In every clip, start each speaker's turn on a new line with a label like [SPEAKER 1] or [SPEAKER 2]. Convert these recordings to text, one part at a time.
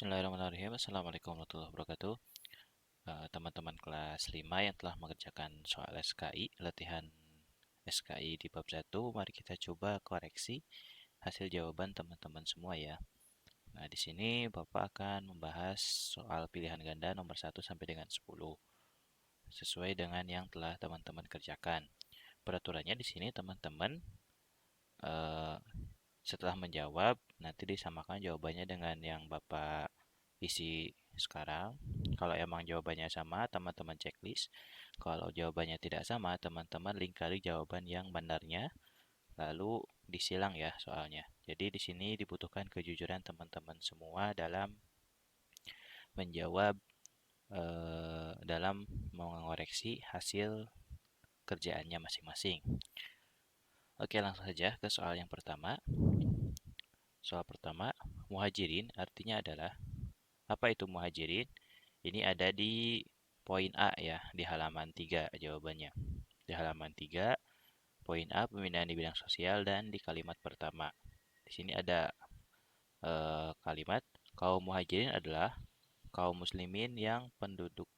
[SPEAKER 1] Bismillahirrahmanirrahim. Assalamualaikum warahmatullahi wabarakatuh. Teman-teman kelas 5 yang telah mengerjakan soal SKI, latihan SKI di bab 1, mari kita coba koreksi hasil jawaban teman-teman semua ya. Nah, di sini Bapak akan membahas soal pilihan ganda nomor 1 sampai dengan 10 sesuai dengan yang telah teman-teman kerjakan. Peraturannya di sini teman-teman eh, setelah menjawab nanti disamakan jawabannya dengan yang Bapak isi sekarang. Kalau emang jawabannya sama, teman-teman checklist. Kalau jawabannya tidak sama, teman-teman lingkari jawaban yang benarnya, lalu disilang ya soalnya. Jadi di sini dibutuhkan kejujuran teman-teman semua dalam menjawab, dalam mengoreksi hasil kerjaannya masing-masing. Oke, langsung saja ke soal yang pertama. Soal pertama, muhajirin artinya adalah apa itu muhajirin? Ini ada di poin A ya, di halaman 3 jawabannya. Di halaman 3, poin A pembinaan di bidang sosial dan di kalimat pertama. Di sini ada kalimat kaum muhajirin adalah kaum muslimin penduduk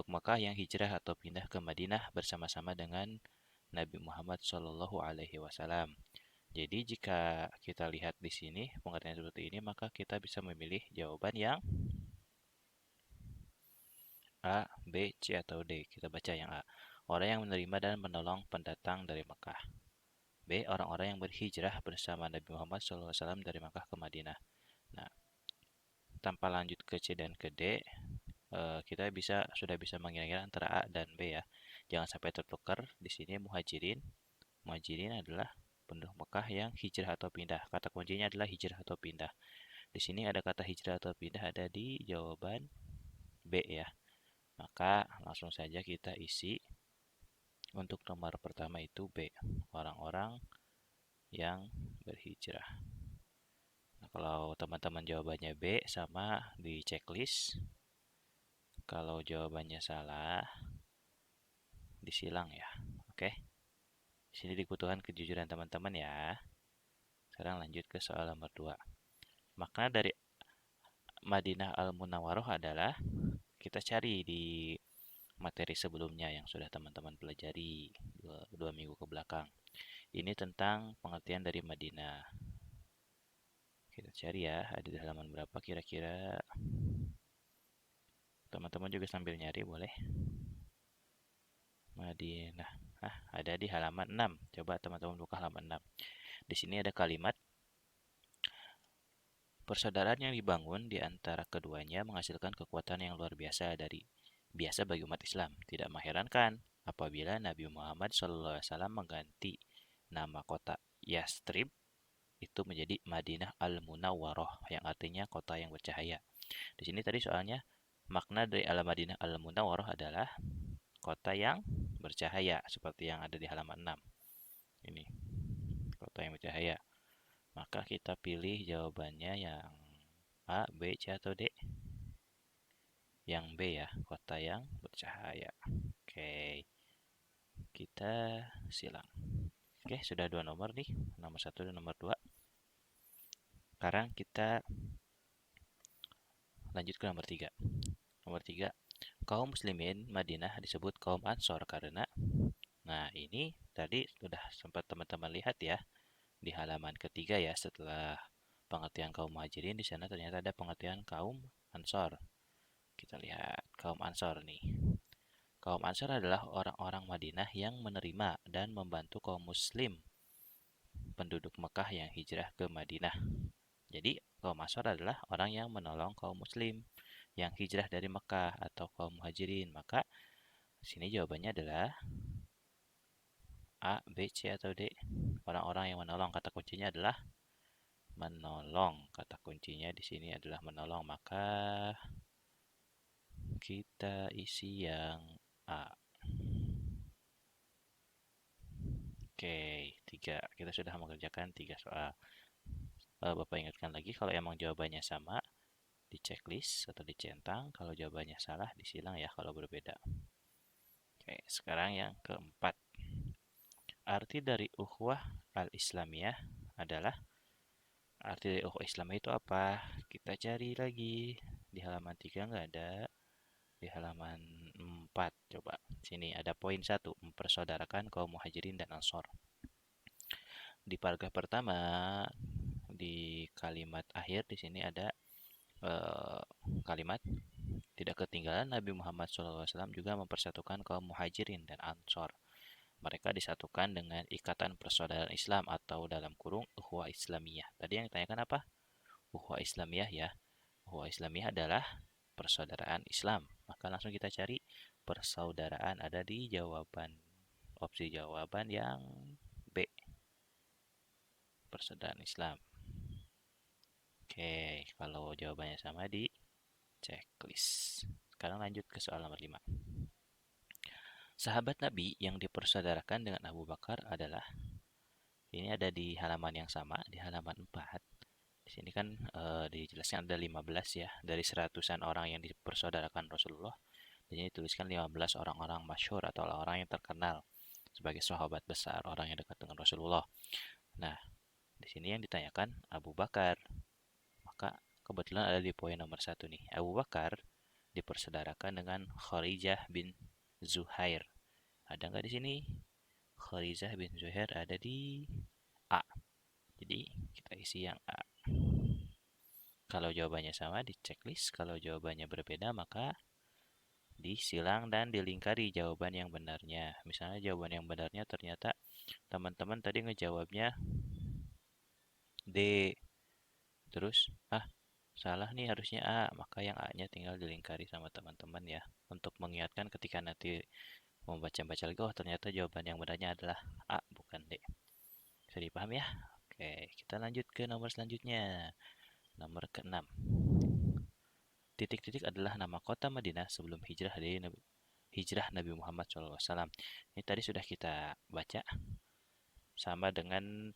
[SPEAKER 1] Makkah yang hijrah atau pindah ke Madinah bersama-sama dengan Nabi Muhammad Shallallahu alaihi wasallam. Jadi jika kita lihat di sini pengertian seperti ini, maka kita bisa memilih jawaban yang A, B, C, atau D. Kita baca yang A. Orang yang menerima dan menolong pendatang dari Mekah. B. Orang-orang yang berhijrah bersama Nabi Muhammad SAW dari Mekah ke Madinah. Nah, tanpa lanjut ke C dan ke D, kita sudah bisa mengira-ngira antara A dan B ya. Jangan sampai tertukar. Di sini muhajirin. Muhajirin adalah penduduk Mekah yang hijrah atau pindah. Kata kuncinya adalah hijrah atau pindah. Di sini ada kata hijrah atau pindah ada di jawaban B ya. Maka langsung saja kita isi untuk nomor pertama itu B, orang-orang yang berhijrah. Nah, kalau teman-teman jawabannya B sama di checklist. Kalau jawabannya salah, disilang ya. Oke. Di sini dibutuhkan kejujuran teman-teman ya. Sekarang lanjut ke soal nomor 2. Makna dari Madinah Al-Munawwaroh adalah kita cari di materi sebelumnya yang sudah teman-teman pelajari dua minggu ke belakang. Ini tentang pengertian dari Madinah. Kita cari ya, ada di halaman berapa kira-kira. Teman-teman juga sambil nyari boleh. Madinah. Ada di halaman 6. Coba teman-teman buka halaman 6. Di sini ada kalimat persaudaraan yang dibangun di antara keduanya menghasilkan kekuatan yang luar biasa bagi umat Islam. Tidak mengherankan apabila Nabi Muhammad SAW mengganti nama kota Yastrib itu menjadi Madinah Al-Munawwaroh yang artinya kota yang bercahaya. Di sini tadi soalnya makna dari Al-Madinah Al-Munawwaroh adalah kota yang bercahaya seperti yang ada di halaman 6. Ini kota yang bercahaya. Maka kita pilih jawabannya yang A, B, C, atau D. Yang B ya, kota yang bercahaya. Oke, kita silang. Oke, sudah dua nomor nih, nomor 1 dan nomor 2. Sekarang kita lanjut ke nomor 3. Nomor 3, kaum muslimin Madinah disebut kaum Ansor karena, nah ini tadi sudah sempat teman-teman lihat ya di halaman ketiga ya, setelah pengertian kaum muhajirin di sana ternyata ada pengertian kaum Ansor. Kita lihat kaum Ansor nih. Kaum Ansor adalah orang-orang Madinah yang menerima dan membantu kaum muslim penduduk Mekah yang hijrah ke Madinah. Jadi kaum Ansor adalah orang yang menolong kaum muslim yang hijrah dari Mekah atau kaum muhajirin. Maka sini jawabannya adalah A, B, C, atau D. Orang-orang yang menolong, kata kuncinya adalah menolong. Kata kuncinya di sini adalah menolong. Maka kita isi yang A. Oke, 3. Kita sudah mengerjakan 3 soal. Bapak ingatkan lagi kalau emang jawabannya sama di checklist atau dicentang, kalau jawabannya salah disilang ya kalau berbeda. Oke, sekarang yang keempat. Arti dari ukhuwah al-Islamiyah adalah arti dari ukhuwah Islamiyah itu apa? Kita cari lagi. Di halaman 3 nggak ada. Di halaman 4 coba. Sini ada poin 1, mempersaudarakan kaum muhajirin dan ansor. Di paragraf pertama, di kalimat akhir di sini ada eh, kalimat tidak ketinggalan Nabi Muhammad SAW juga mempersatukan kaum muhajirin dan ansor. Mereka disatukan dengan ikatan persaudaraan Islam atau dalam kurung ukhuwah Islamiyah. Tadi yang ditanyakan apa? Ukhuwah Islamiyah ya. Ukhuwah Islamiyah adalah persaudaraan Islam. Maka langsung kita cari persaudaraan ada di jawaban opsi jawaban yang B. Persaudaraan Islam. Oke, kalau jawabannya sama di checklist. Sekarang lanjut ke soal nomor 5. Sahabat Nabi yang dipersaudarakan dengan Abu Bakar adalah, ini ada di halaman yang sama, di halaman 4. Di sini kan dijelaskan ada 15 ya, dari seratusan orang yang dipersaudarakan Rasulullah. Di sini tuliskan 15 orang-orang masyhur atau orang yang terkenal sebagai sahabat besar, orang yang dekat dengan Rasulullah. Nah, di sini yang ditanyakan Abu Bakar. Maka kebetulan ada di poin nomor 1 nih. Abu Bakar dipersaudarakan dengan Kharijah bin Zuhair. Ada nggak di sini? Kharijah bin Zuhair ada di A. Jadi kita isi yang A. Kalau jawabannya sama di checklist, kalau jawabannya berbeda maka disilang dan dilingkari jawaban yang benarnya. Misalnya jawaban yang benarnya ternyata teman-teman tadi ngejawabnya D. Terus, salah nih harusnya A, maka yang A-nya tinggal dilingkari sama teman-teman ya. Untuk mengingatkan ketika nanti membaca-baca lagi, oh ternyata jawaban yang benarnya adalah A, bukan D. Bisa dipahami ya? Oke, kita lanjut ke nomor selanjutnya. Nomor ke-6. Titik-titik adalah nama kota Madinah sebelum hijrah Nabi Muhammad SAW. Ini tadi sudah kita baca sama dengan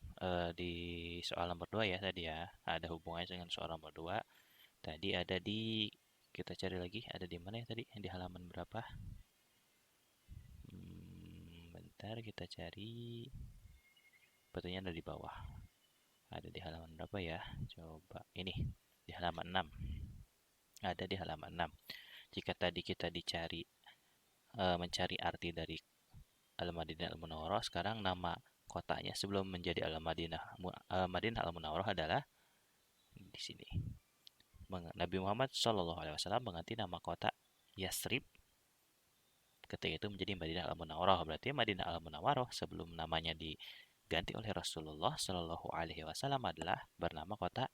[SPEAKER 1] di soal nomor 2 ya tadi ya. Ada hubungannya dengan soal nomor 2. Tadi ada di, kita cari lagi, ada di mana ya tadi? Di halaman berapa? Bentar kita cari. Betulnya ada di bawah. Ada di halaman berapa ya? Coba ini di halaman 6. Ada di halaman 6. Jika tadi kita mencari arti dari Al-Madinah Al-Munawwarah, sekarang nama kotanya sebelum menjadi Madinah Al-Munawwarah adalah di sini. Nabi Muhammad SAW mengganti nama kota Yasrib ketika itu menjadi Madinah Al-Munawwarah. Berarti Madinah Al-Munawwarah sebelum namanya diganti oleh Rasulullah Shallallahu Alaihi Wasallam adalah bernama kota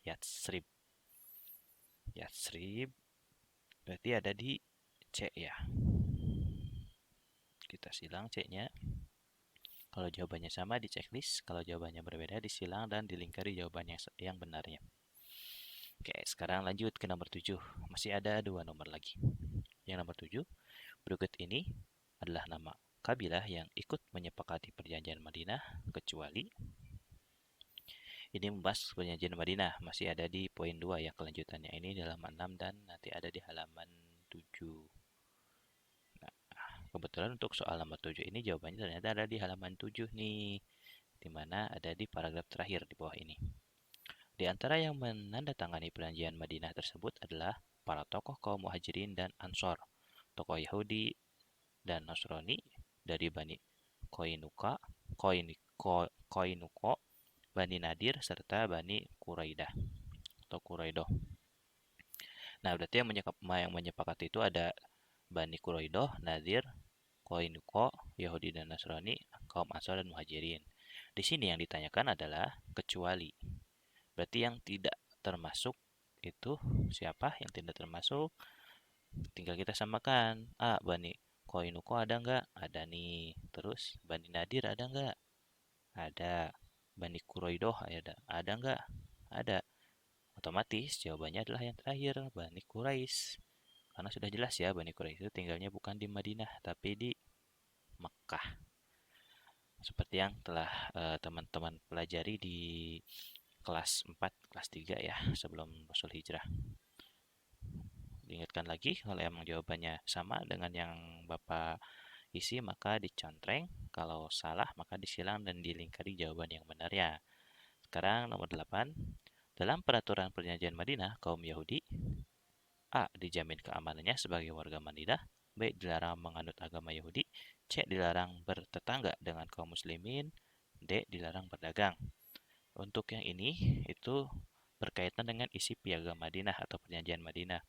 [SPEAKER 1] Yasrib. Yasrib berarti ada di C ya. Kita silang C-nya. Kalau jawabannya sama di checklist, kalau jawabannya berbeda disilang dan dilingkari jawaban yang benarnya. Oke, sekarang lanjut ke nomor 7. Masih ada 2 nomor lagi. Yang nomor 7, berikut ini adalah nama kabilah yang ikut menyepakati perjanjian Madinah, kecuali ini membahas perjanjian Madinah. Masih ada di poin 2 ya kelanjutannya. Ini di halaman 6 dan nanti ada di halaman 7. Nah, kebetulan untuk soal nomor 7 ini jawabannya ternyata ada di halaman 7 nih. Dimana ada di paragraf terakhir di bawah ini. Di antara yang menandatangani perjanjian Madinah tersebut adalah para tokoh kaum muhajirin dan ansor, tokoh Yahudi dan Nasrani dari Bani Koinuko, Bani Nadir, serta Bani Quraidah atau Quraidoh. Nah, berarti yang menyepakati itu ada Bani Quraidoh, Nadir, Koinuko, Yahudi dan Nasrani, kaum Ansor dan Muhajirin. Di sini yang ditanyakan adalah kecuali. Berarti yang tidak termasuk itu siapa? Yang tidak termasuk tinggal kita samakan. Bani Koinuko ada nggak? Ada nih. Terus Bani Nadir ada nggak? Ada. Bani Quraidoh ada nggak? Ada. Otomatis jawabannya adalah yang terakhir, Bani Quraisy. Karena sudah jelas ya, Bani Quraisy itu tinggalnya bukan di Madinah, tapi di Mekah. Seperti yang telah teman-teman pelajari di kelas 4, kelas 3 ya, sebelum Rasul Hijrah. Diingatkan lagi, kalau emang jawabannya sama dengan yang Bapak isi, maka dicontreng. Kalau salah, maka disilang dan dilingkari jawaban yang benarnya. Sekarang nomor 8. Dalam peraturan perjanjian Madinah, kaum Yahudi A. Dijamin keamanannya sebagai warga Madinah. B. Dilarang menganut agama Yahudi. C. Dilarang bertetangga dengan kaum muslimin. D. Dilarang berdagang. Untuk yang ini, itu berkaitan dengan isi piagam Madinah atau perjanjian Madinah.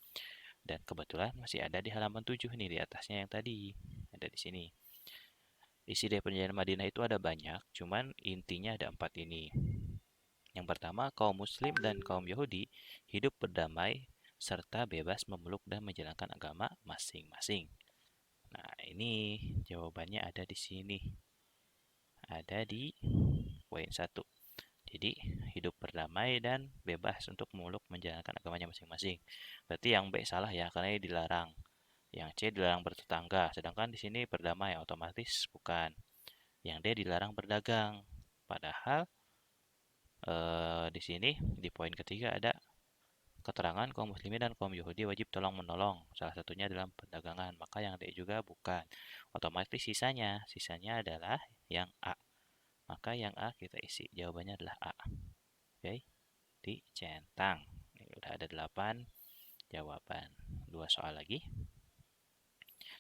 [SPEAKER 1] Dan kebetulan masih ada di halaman 7 nih, di atasnya yang tadi. Ada di sini. Isi dari perjanjian Madinah itu ada banyak, cuman intinya ada 4 ini. Yang pertama, kaum muslim dan kaum Yahudi hidup berdamai serta bebas memeluk dan menjalankan agama masing-masing. Nah, ini jawabannya ada di sini. Ada di poin 1. Jadi, hidup berdamai dan bebas untuk memeluk menjalankan agamanya masing-masing. Berarti yang B salah ya, karena ini dilarang. Yang C dilarang bertetangga, sedangkan di sini berdamai, otomatis bukan. Yang D dilarang berdagang. Padahal di sini di poin ketiga ada keterangan kaum muslimin dan kaum Yahudi wajib tolong menolong. Salah satunya dalam perdagangan. Maka yang D juga bukan. Otomatis sisanya adalah yang A. Maka yang A kita isi. Jawabannya adalah A. Oke, dicentang. Ini udah ada 8 jawaban. 2 soal lagi.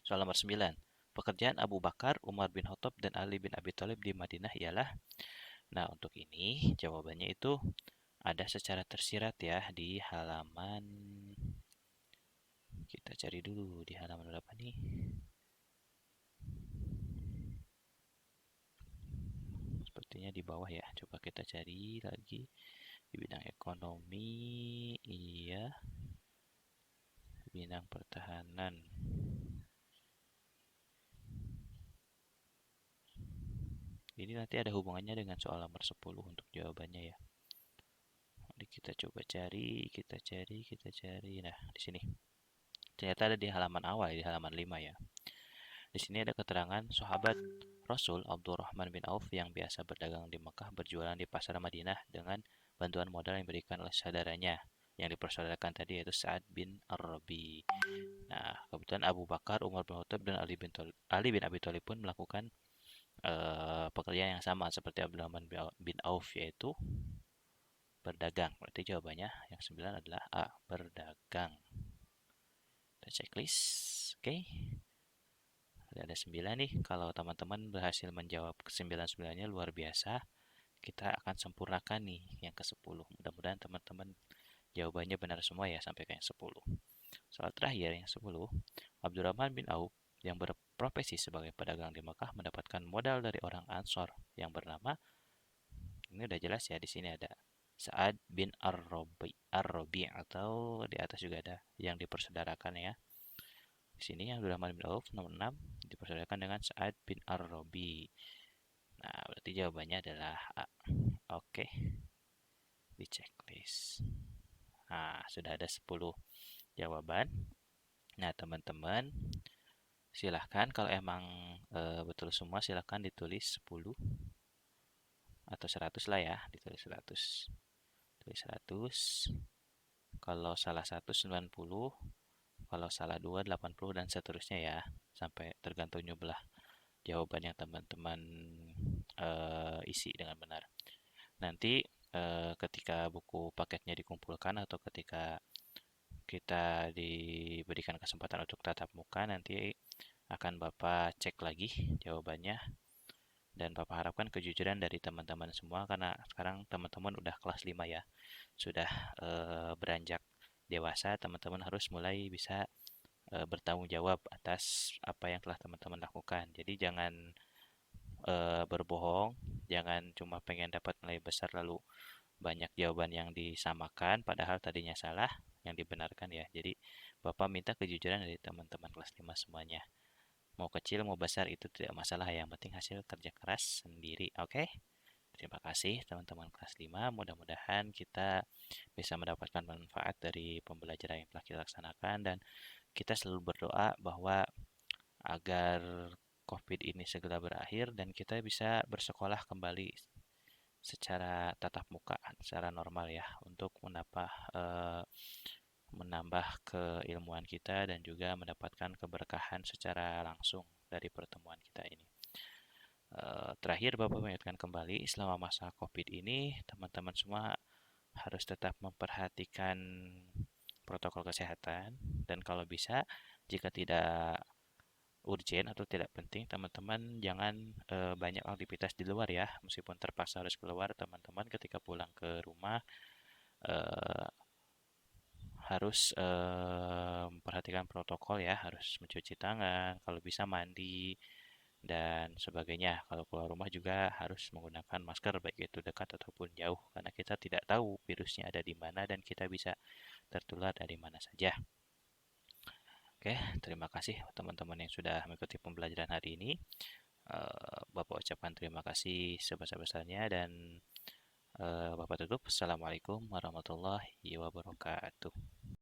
[SPEAKER 1] Soal nomor 9. Pekerjaan Abu Bakar, Umar bin Khattab, dan Ali bin Abi Thalib di Madinah ialah. Nah, untuk ini jawabannya itu ada secara tersirat ya di halaman, kita cari dulu di halaman berapa nih. Sepertinya di bawah ya. Coba kita cari lagi di bidang ekonomi. Iya, bidang pertahanan. Ini nanti ada hubungannya dengan soal nomor 10 untuk jawabannya ya. Mari kita coba cari, kita cari. Nah, di sini. Ternyata ada di halaman awal, di halaman 5 ya. Di sini ada keterangan sahabat Rasul Abdurrahman bin Auf yang biasa berdagang di Mekah berjualan di pasar Madinah dengan bantuan modal yang diberikan oleh saudaranya yang dipersaudarakan tadi, yaitu Sa'ad bin Ar-Rabi. Nah, kebetulan Abu Bakar, Umar bin Khattab, dan Ali bin Abi Thalib pun melakukan pekerjaan yang sama seperti Abdurrahman bin Auf, yaitu berdagang. Berarti jawabannya yang 9 adalah A, berdagang. Kita checklist. Oke. Ada 9 nih. Kalau teman-teman berhasil menjawab ke 9-9-nya luar biasa. Kita akan sempurnakan nih yang ke-10. Mudah-mudahan teman-teman jawabannya benar semua ya sampai ke yang 10. Soal terakhir yang 10. Abdurrahman bin Auf yang berprofesi sebagai pedagang di Mekah mendapatkan modal dari orang Ansor yang bernama, ini udah jelas ya, di sini ada Sa'ad bin Ar-Rabi atau di atas juga ada yang dipersaudarakan ya. Di sini Abdurrahman bin Auf nomor 6 dipersaudarakan dengan Sa'ad bin Ar-Rabi. Nah, berarti jawabannya adalah A. Oke, di checklist. Nah, sudah ada 10 jawaban. Nah, teman-teman, silahkan kalau emang betul semua silahkan ditulis 10 atau 100 lah ya, ditulis 100. Tulis 100. Kalau salah 1 90, kalau salah 2 80 dan seterusnya ya, sampai tergantung jumlah jawaban yang teman-teman isi dengan benar. Nanti ketika buku paketnya dikumpulkan atau ketika kita diberikan kesempatan untuk tatap muka, nanti akan Bapak cek lagi jawabannya, dan Bapak harapkan kejujuran dari teman-teman semua karena sekarang teman-teman udah kelas 5 ya. Sudah beranjak dewasa, teman-teman harus mulai bisa bertanggung jawab atas apa yang telah teman-teman lakukan. Jadi jangan berbohong, jangan cuma pengen dapat nilai besar lalu banyak jawaban yang disamakan padahal tadinya salah yang dibenarkan ya. Jadi Bapak minta kejujuran dari teman-teman kelas 5 semuanya. Mau kecil mau besar itu tidak masalah, yang penting hasil kerja keras sendiri. Oke? Terima kasih teman-teman kelas 5. Mudah-mudahan kita bisa mendapatkan manfaat dari pembelajaran yang telah kita laksanakan, dan kita selalu berdoa bahwa agar COVID ini segera berakhir dan kita bisa bersekolah kembali secara tatap muka, secara normal ya, untuk menambah keilmuan kita dan juga mendapatkan keberkahan secara langsung dari pertemuan kita ini. Terakhir Bapak mengingatkan kembali, selama masa COVID ini teman-teman semua harus tetap memperhatikan protokol kesehatan, dan kalau bisa jika tidak urgent atau tidak penting, teman-teman jangan banyak aktivitas di luar ya. Meskipun terpaksa harus keluar, teman-teman ketika pulang ke rumah eh, harus memperhatikan protokol ya, harus mencuci tangan, kalau bisa mandi dan sebagainya. Kalau keluar rumah juga harus menggunakan masker baik itu dekat ataupun jauh, karena kita tidak tahu virusnya ada di mana dan kita bisa tertular dari mana saja. Oke, terima kasih teman-teman yang sudah mengikuti pembelajaran hari ini. Bapak ucapkan terima kasih sebesar-besarnya dan Bapak tutup. Assalamualaikum warahmatullahi wabarakatuh.